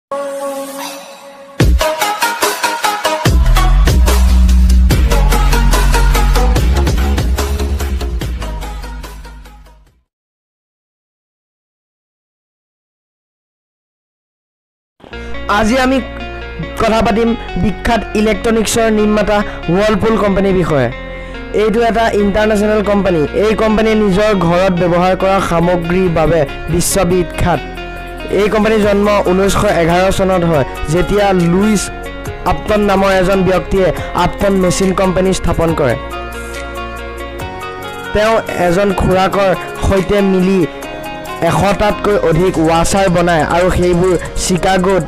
আজি আমি কথা পাতিম বিখ্যাত ইলেক্ট্ৰনিক্সৰ নিৰ্মাতা ৱৰ্লপুল কোম্পানীৰ বিষয়ে। এইটো এটা ইণ্টাৰনেশ্যনেল কোম্পানী। এই কোম্পানীয়ে নিজৰ ঘৰত ব্যৱহাৰ কৰা সামগ্ৰীৰ বাবে বিশ্ববিখ্যাত। এই কোম্পানীৰ জন্ম 1911 চনত হয়, যেতিয়া লুইচ আপটন নামৰ এজন ব্যক্তিয়ে আপটন মেচিন কোম্পানী স্থাপন কৰে। তেওঁ এজন খুৰাকৰ সৈতে মিলি 100টাতকৈ অধিক ৱাচাৰ বনায় আৰু সেইবোৰ চিকাগোত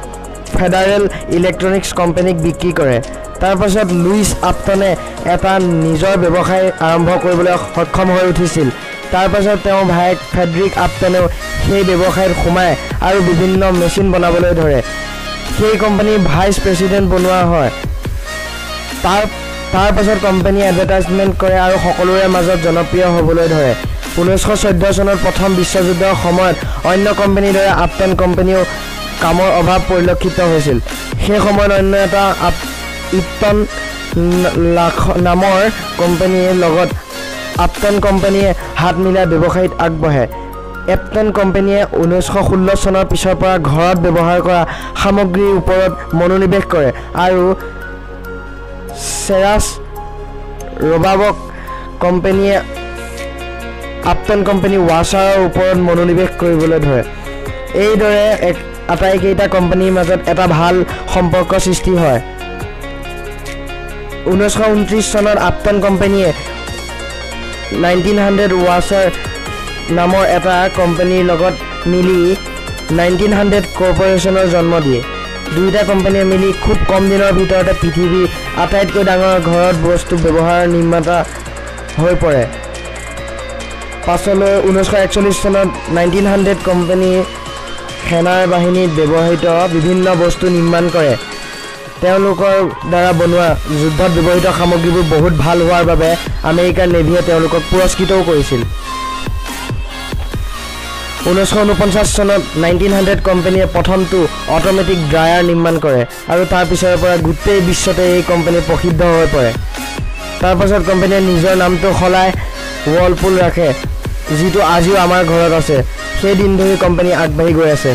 ফেডাৰেল ইলেক্ট্ৰনিক্স কোম্পানীক বিক্ৰী কৰে। তাৰ পাছত লুইচ আপটনে এটা নিজৰ ব্যৱসায় আৰম্ভ কৰিবলৈ সক্ষম হৈ উঠিছিল। তাৰ পাছত তেওঁৰ ভায়েক ফ্ৰেডৰিক আপটনেও সেই ব্যৱসায়ত সোমায় আৰু বিভিন্ন মেচিন বনাবলৈ ধৰে। সেই কোম্পানীৰ ভাইচ প্ৰেছিডেণ্ট বনোৱা হয়। তাৰ পাছত কোম্পানীয়ে এডভাৰটাইজমেণ্ট কৰে আৰু সকলোৰে মাজত জনপ্ৰিয় হ'বলৈ ধৰে। 1914 চনত প্ৰথম বিশ্বযুদ্ধৰ সময়ত অন্য কোম্পানীৰ দৰে আপটন কোম্পানীও কামৰ অভাৱ পৰিলক্ষিত হৈছিল। সেই সময়ত অন্য এটা ইপটন নামৰ কোম্পানীৰ লগত আপটন কোম্পানীয়ে হাত মিলাই ব্যৱসায়ত আগবাঢ়ে। এপটন কোম্পানীয়ে 1916 চনৰ পিছৰ পৰা ঘৰত ব্যৱহাৰ কৰা সামগ্ৰীৰ ওপৰত মনোনিৱেশ কৰে আৰু চেৰাছ ৰবাবক কোম্পানীয়ে আপটন কোম্পানী ৱাচাৰৰ ওপৰত মনোনিৱেশ কৰিবলৈ ধৰে। এইদৰে আটাইকেইটা কোম্পানীৰ মাজত এটা ভাল সম্পৰ্ক সৃষ্টি হয়। 1929 চনত আপটন কোম্পানীয়ে 1900 ৱাচাৰ নামৰ এটা কোম্পানীৰ লগত মিলি 1900 কৰ্পৰেশ্যনৰ জন্ম দিয়ে। দুয়োটা কোম্পানীয়ে মিলি খুব কম দিনৰ ভিতৰতে পৃথিৱীৰ আটাইতকৈ ডাঙৰ ঘৰত বস্তু ব্যৱহাৰ নিৰ্মাতা হৈ পৰে। পাছলৈ 1941 চনত 1900 কোম্পানীয়ে সেনাৰ বাহিনীত ব্যৱহৃত বিভিন্ন বস্তু নিৰ্মাণ কৰে। তেওঁলোকৰ দ্বাৰা বনোৱা যুদ্ধত ব্যৱহৃত সামগ্ৰীবোৰ বহুত ভাল হোৱাৰ বাবে আমেৰিকাৰ নেভিয়ে তেওঁলোকক পুৰস্কৃতও কৰিছিল। 1949 চনত 1900 কোম্পানীয়ে প্ৰথমটো অট'মেটিক ড্ৰায়াৰ নিৰ্মাণ কৰে আৰু তাৰ পিছৰে পৰা গোটেই বিশ্বতে এই কোম্পানী প্ৰসিদ্ধ হৈ পৰে। তাৰ পাছত কোম্পানীয়ে নিজৰ নামটো সলাই ৱৰ্লপুল ৰাখে, যিটো আজিও আমাৰ ঘৰত আছে। সেই দিন ধৰি কোম্পানী আগবাঢ়ি গৈ আছে।